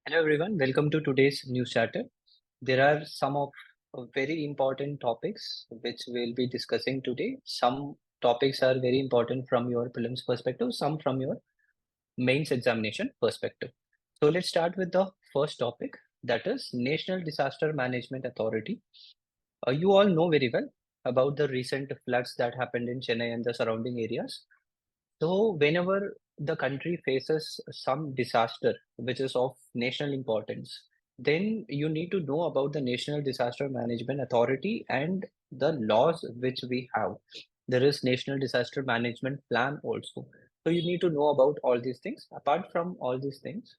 Hello everyone, welcome to today's news charter. There are some of very important topics which we'll be discussing today. Some topics are very important from your prelims perspective, some from your mains examination perspective. So let's start with the first topic, that is National Disaster Management Authority. You all know very well about the recent floods that happened in Chennai and the surrounding areas. So whenever the country faces some disaster which is of national importance, then you need to know about the National Disaster Management Authority and the laws which we have. There is National Disaster Management Plan also. So you need to know about all these things. Apart from all these things,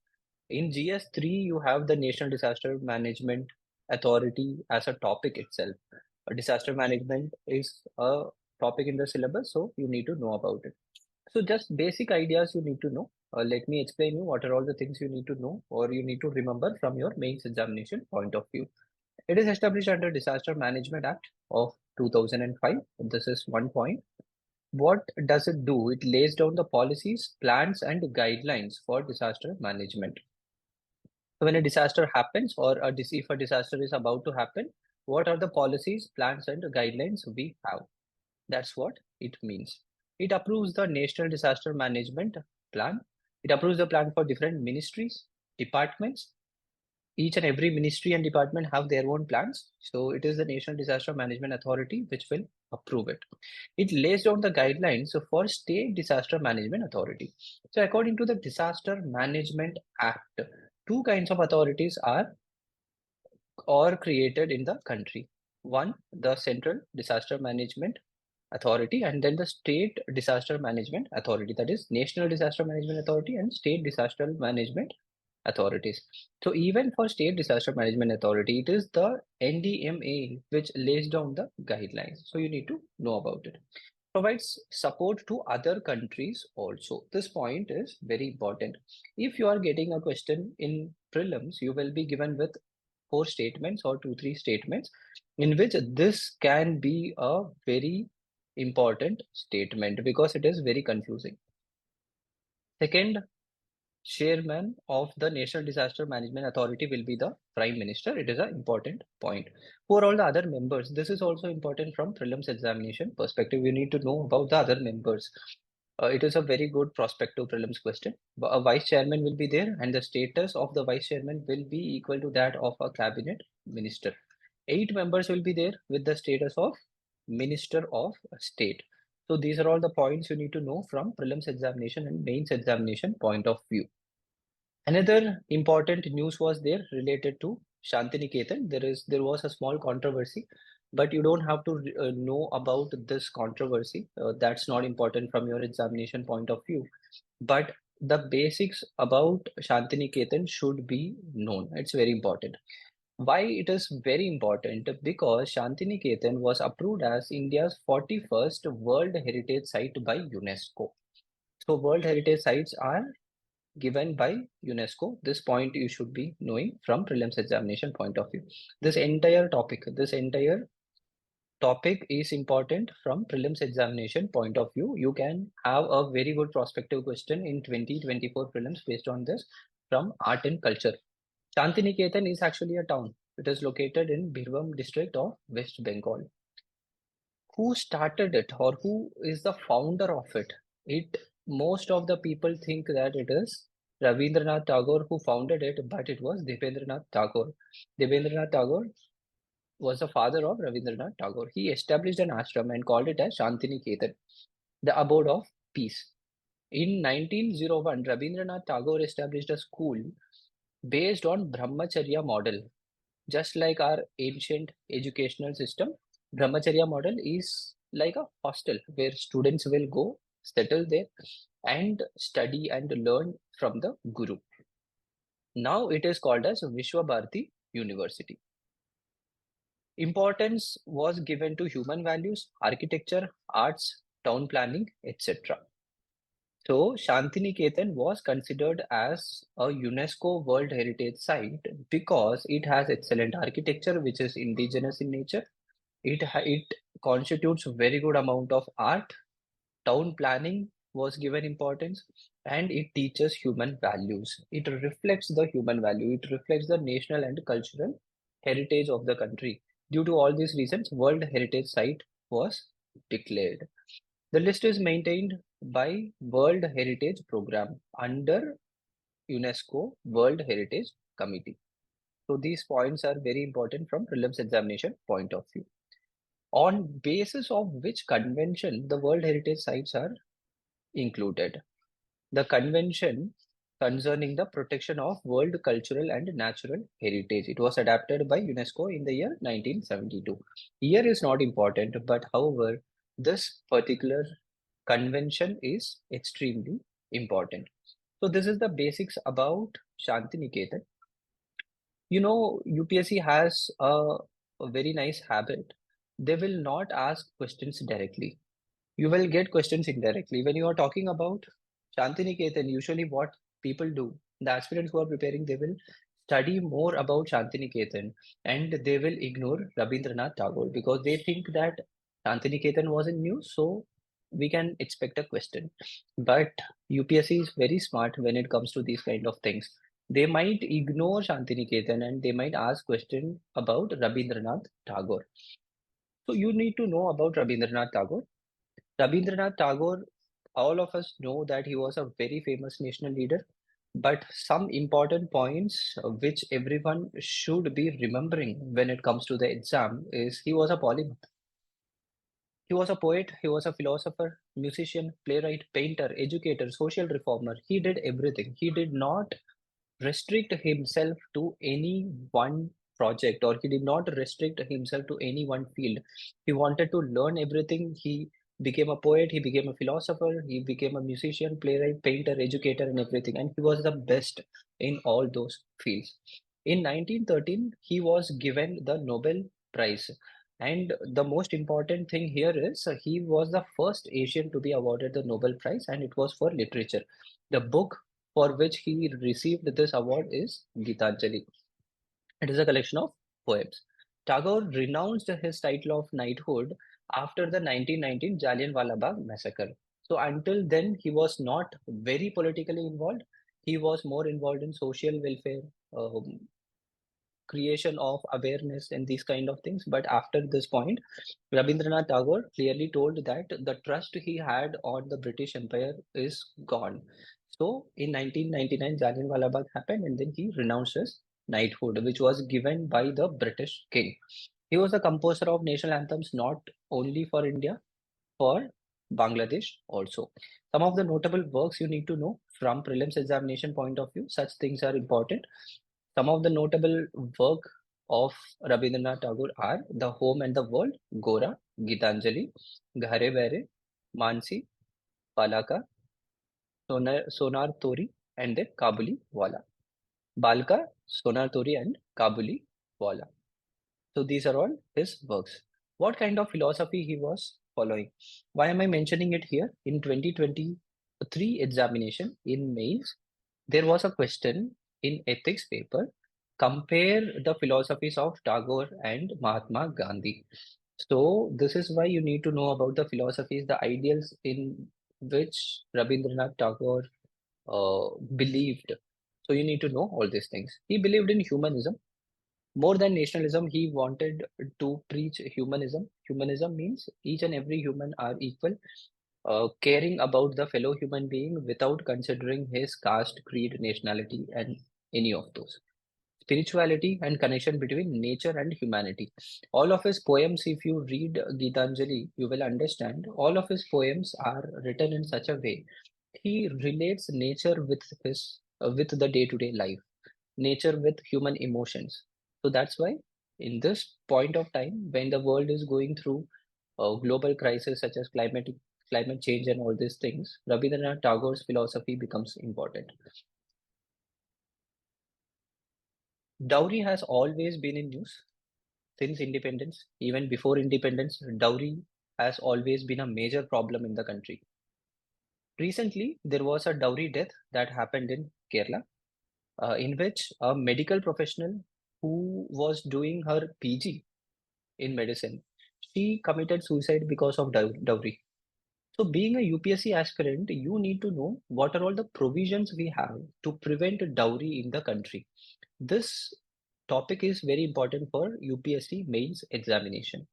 in GS3 you have the National Disaster Management Authority as a topic itself. Disaster management is a topic in the syllabus, so you need to know about it. So just basic ideas you need to know. Let me explain you what are all the things you need to know or you need to remember from your mains examination point of view. It is established under Disaster Management Act of 2005. This is one point. What does it do? It lays down the policies, plans, and guidelines for disaster management. So when a disaster happens or if a disaster is about to happen, what are the policies, plans, and guidelines we have? That's what it means. It approves the National Disaster Management Plan. It approves the plan for different ministries, departments. Each and every ministry and department have their own plans. So it is the National Disaster Management Authority which will approve it. It lays down the guidelines for State Disaster Management Authority. So according to the Disaster Management Act, two kinds of authorities are or created in the country. One, the Central Disaster Management Authority, and then the State Disaster Management Authority, that is National Disaster Management Authority and State Disaster Management Authorities. So even for State Disaster Management Authority, it is the NDMA which lays down the guidelines. So you need to know about it. Provides support to other countries also. This point is very important. If you are getting a question in prelims, you will be given with four statements or two, three statements in which this can be a very important statement because it is very confusing. Second, chairman of the National Disaster Management Authority will be the Prime Minister. It is an important point. For all the other members, this is also important from prelims examination perspective. You need to know about the other members. It is a very good prospective prelims question. A vice chairman will be there, and the status of the vice chairman will be equal to that of a cabinet minister. 8 members will be there with the status of Minister of State. So these are all the points you need to know from prelims examination and mains examination point of view. Another important news was there related to Shantiniketan. There was a small controversy, but you don't have to know about this controversy. That's not important from your examination point of view. But the basics about Shantiniketan should be known. It's very important. Why it is very important? Because Shantiniketan was approved as India's 41st World Heritage Site by UNESCO. So World Heritage Sites are given by UNESCO. This point you should be knowing from prelims examination point of view. This entire topic is important from prelims examination point of view. You can have a very good prospective question in 2024 prelims based on this from art and culture. Shantiniketan is actually a town. It is located in Birbhum district of West Bengal. Who started it or who is the founder of it? Most of the people think that it is Rabindranath Tagore who founded it, but it was Debendranath Tagore. Debendranath Tagore was the father of Rabindranath Tagore. He established an ashram and called it as Shantiniketan, the abode of peace. In 1901, Rabindranath Tagore established a school based on Brahmacharya model. Just like our ancient educational system, Brahmacharya model is like a hostel where students will go, settle there, and study and learn from the Guru. Now it is called as Vishwa Bharati University. Importance was given to human values, architecture, arts, town planning, etc. So Shantiniketan was considered as a UNESCO World Heritage Site because it has excellent architecture which is indigenous in nature. It constitutes a very good amount of art. Town planning was given importance. and it teaches human values. It reflects the human value. It reflects the national and cultural heritage of the country. Due to all these reasons, World Heritage Site was declared. The list is maintained by World Heritage Program under UNESCO World Heritage Committee. So these points are very important from prelims examination point of view. On basis of which convention the World Heritage Sites are included? The Convention concerning the protection of world cultural and natural heritage. It was adopted by UNESCO in the year 1972. Year is not important, but however, this particular convention is extremely important. So this is the basics about Shantiniketan. UPSC has a very nice habit. They will not ask questions directly. You will get questions indirectly. When you are talking about Shantiniketan, usually what people do, the aspirants who are preparing, they will study more about Shantiniketan and they will ignore Rabindranath Tagore because they think that Shantiniketan was in news, so we can expect a question. But UPSC is very smart when it comes to these kind of things. They might ignore Shantiniketan and they might ask question about Rabindranath Tagore. So you need to know about Rabindranath Tagore. Rabindranath Tagore, all of us know that he was a very famous national leader, but some important points which everyone should be remembering when it comes to the exam is he was a polymath. He was a poet, he was a philosopher, musician, playwright, painter, educator, social reformer. He did everything. He did not restrict himself to any one project or he did not restrict himself to any one field. He wanted to learn everything. He became a poet, he became a philosopher, he became a musician, playwright, painter, educator, and everything. And he was the best in all those fields. In 1913, he was given the Nobel Prize. And the most important thing here is he was the first Asian to be awarded the Nobel Prize, and it was for literature. The book for which he received this award is Gitanjali. It is a collection of poems. Tagore renounced his title of knighthood after the 1919 Jallianwala Bagh massacre. So until then, he was not very politically involved. He was more involved in social welfare, creation of awareness and these kind of things. But after this point, Rabindranath Tagore clearly told that the trust he had on the British Empire is gone. So in 1999, Jallianwala Bagh happened and then he renounced his knighthood, which was given by the British king. He was the composer of national anthems not only for India, for Bangladesh also. Some of the notable works you need to know from prelims examination point of view, such things are important. Some of the notable work of Rabindranath Tagore are The Home and the World, Gora, Gitanjali, Ghare Vere, Mansi, Palaka, Sonar Tori, and the Kabuli Wala. Balka, Sonar Tori, and Kabuli Wala. So these are all his works. What kind of philosophy he was following? Why am I mentioning it here? In 2023 examination in mains, there was a question in ethics paper. Compare the philosophies of Tagore and Mahatma Gandhi. So this is why you need to know about the philosophies, the ideals in which Rabindranath Tagore believed. So you need to know all these things. He believed in humanism. More than nationalism, he wanted to preach humanism. Humanism means each and every human are equal, caring about the fellow human being without considering his caste, creed, nationality, and any of those. Spirituality and connection between nature and humanity. All of his poems, if you read Gitanjali, you will understand all of his poems are written in such a way. He relates nature with his with the day-to-day life, nature with human emotions. So that's why in this point of time, when the world is going through a global crisis such as climate change and all these things, Rabindranath Tagore's philosophy becomes important. Dowry has always been in news since independence. Even before independence, dowry has always been a major problem in the country. Recently, there was a dowry death that happened in Kerala, in which a medical professional who was doing her PG in medicine, she committed suicide because of dowry. So being a UPSC aspirant, you need to know what are all the provisions we have to prevent dowry in the country. This topic is very important for UPSC mains examination.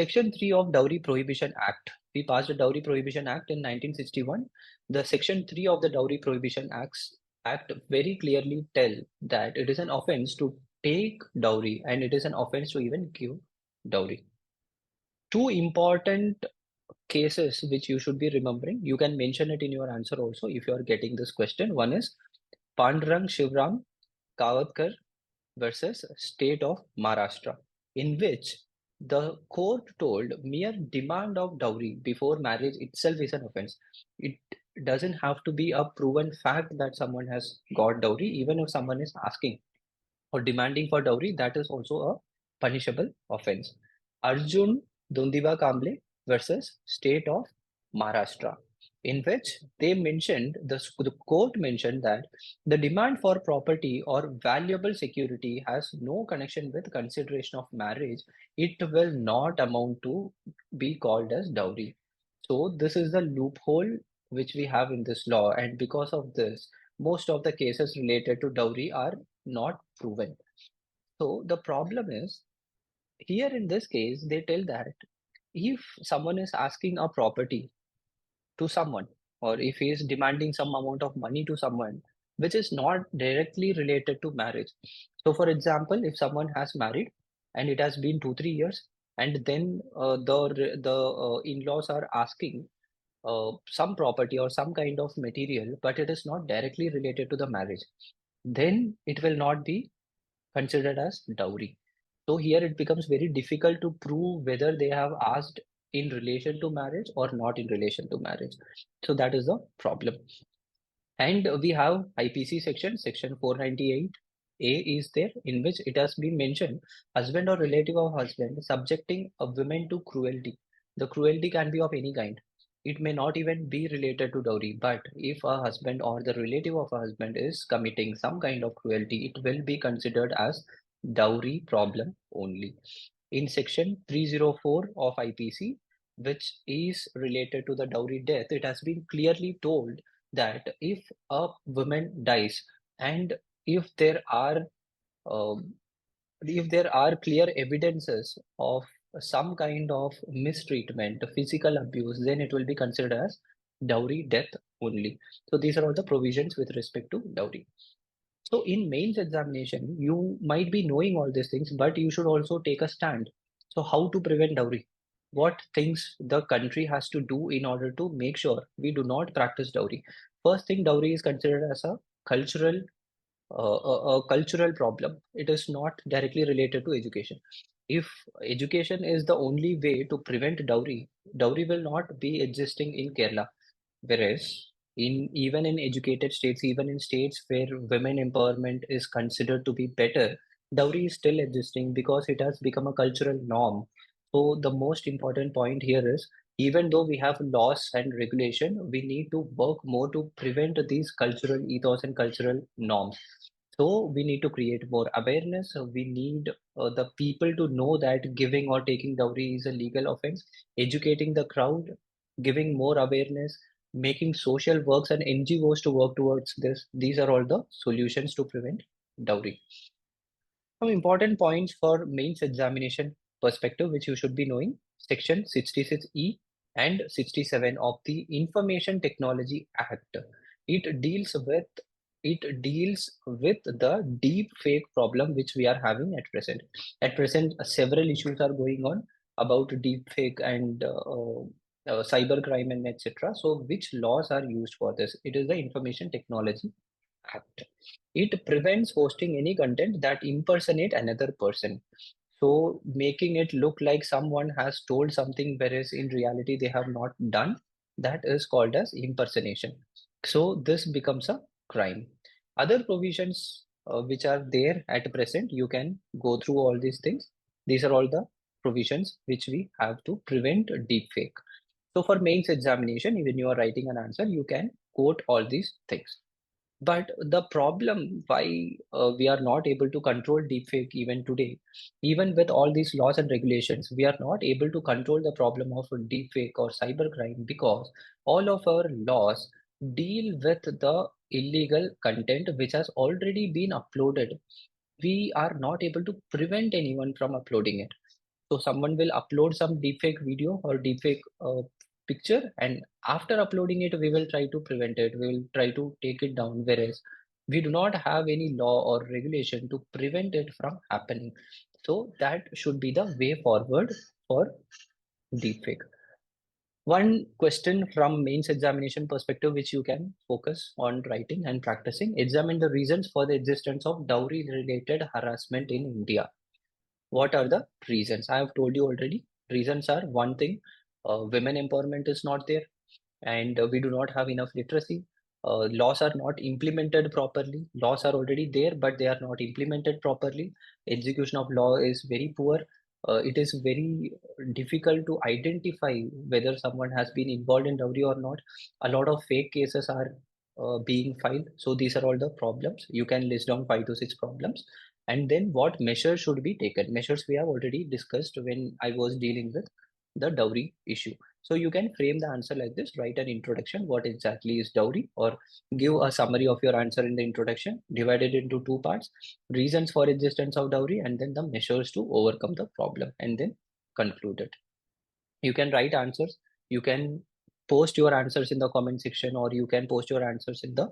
Section 3 of Dowry Prohibition Act. We passed the Dowry Prohibition Act in 1961. The Section 3 of the Dowry Prohibition Act very clearly tell that it is an offense to take dowry and it is an offense to even give dowry. Two important cases which you should be remembering. You can mention it in your answer also if you are getting this question. One is Pandurang Shivram Kavatkar versus State of Maharashtra, in which the court told mere demand of dowry before marriage itself is an offense. It doesn't have to be a proven fact that someone has got dowry, even if someone is asking or demanding for dowry, that is also a punishable offense. Arjun Dundiva Kamble versus State of Maharashtra, in which they mentioned, the court mentioned that the demand for property or valuable security has no connection with consideration of marriage. It will not amount to be called as dowry. So this is the loophole which we have in this law, and because of this, most of the cases related to dowry are not proven. So the problem is here in this case, they tell that if someone is asking a property to someone, or if he is demanding some amount of money to someone, which is not directly related to marriage. So, for example, if someone has married and it has been 2 3 years, and then the in-laws are asking some property or some kind of material, but it is not directly related to the marriage, then it will not be considered as dowry. So here it becomes very difficult to prove whether they have asked in relation to marriage or not in relation to marriage. So that is the problem. And we have IPC section 498A is there, in which it has been mentioned husband or relative of husband subjecting a woman to cruelty. The cruelty can be of any kind. It may not even be related to dowry, but if a husband or the relative of a husband is committing some kind of cruelty, it will be considered as dowry problem only. In section 304 of IPC, which is related to the dowry death, it has been clearly told that if a woman dies and if there are um, if there are clear evidences of some kind of mistreatment, physical abuse, then it will be considered as dowry death only. So these are all the provisions with respect to dowry. So in mains examination, you might be knowing all these things, but you should also take a stand. So how to prevent dowry? What things the country has to do in order to make sure we do not practice dowry? First thing, dowry is considered as a cultural a cultural problem. It is not directly related to education. If education is the only way to prevent dowry, dowry will not be existing in Kerala. Whereas in even in educated states, even in states where women empowerment is considered to be better, dowry is still existing because it has become a cultural norm. So the most important point here is even though we have laws and regulation, we need to work more to prevent these cultural ethos and cultural norms. So we need to create more awareness. We need the people to know that giving or taking dowry is a legal offense. Educating the crowd, giving more awareness, making social works and NGOs to work towards this. These are all the solutions to prevent dowry. Some important points for mains examination perspective, which you should be knowing. Section 66E and 67 of the Information Technology Act. It deals with the deep fake problem which we are having at present. At present, several issues are going on about deep fake and cyber crime and etc. So, which laws are used for this? It is the Information Technology Act. It prevents posting any content that impersonate another person. So making it look like someone has told something whereas in reality they have not done, that is called as impersonation. So this becomes a crime. Other provisions which are there at present, you can go through all these things. These are all the provisions which we have to prevent deepfake. So for mains examination, when you are writing an answer, you can quote all these things. But the problem why we are not able to control deepfake even today, even with all these laws and regulations, we are not able to control the problem of deepfake or cybercrime because all of our laws deal with the illegal content which has already been uploaded. We are not able to prevent anyone from uploading it. So someone will upload some deepfake video or deepfake picture, and after uploading it, we will try to prevent it. We will try to take it down. Whereas we do not have any law or regulation to prevent it from happening. So that should be the way forward for deepfake. One question from mains examination perspective, which you can focus on writing and practicing: examine the reasons for the existence of dowry related harassment in India. What are the reasons? I have told you already. Reasons are one thing, women empowerment is not there, and we do not have enough literacy. Laws are not implemented properly. Laws are already there, but they are not implemented properly. Execution of law is very poor. It is very difficult to identify whether someone has been involved in dowry or not. A lot of fake cases are being filed. So these are all the problems. You can list down 5 to 6 problems. And then what measures should be taken? Measures we have already discussed when I was dealing with the dowry issue. So you can frame the answer like this: write an introduction, what exactly is dowry, or give a summary of your answer in the introduction, divide it into 2 parts: reasons for existence of dowry, and then the measures to overcome the problem, and then conclude it. You can write answers, you can post your answers in the comment section, or you can post your answers in the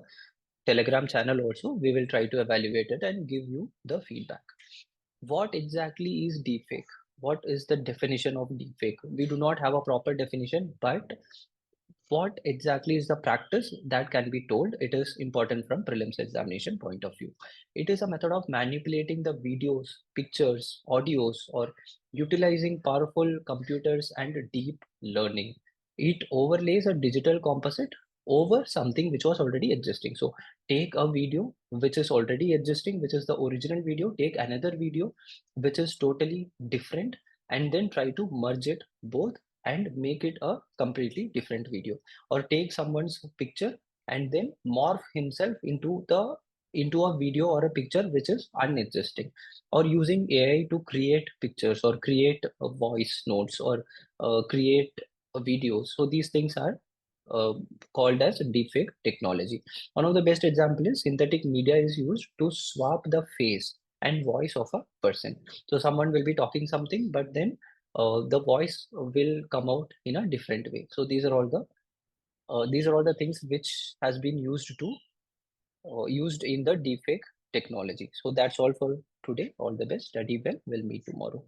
Telegram channel also. We will try to evaluate it and give you the feedback. What exactly is deepfake? What is the definition of deepfake? We do not have a proper definition, but what exactly is the practice that can be told? It is important from prelims examination point of view. It is a method of manipulating the videos, pictures, audios, or utilizing powerful computers and deep learning. It overlays a digital composite over something which was already existing. So take a video which is already existing, which is the original video, take another video which is totally different, and then try to merge it both and make it a completely different video. Or take someone's picture and then morph himself into a video or a picture which is unexisting, or using AI to create pictures or create voice notes or create videos. So these things are uh, called as deepfake technology. One of the best example is synthetic media is used to swap the face and voice of a person. So someone will be talking something, but then the voice will come out in a different way. So these are all the things which has been used in the deepfake technology. So that's all for today. All the best. Study well. We'll meet tomorrow.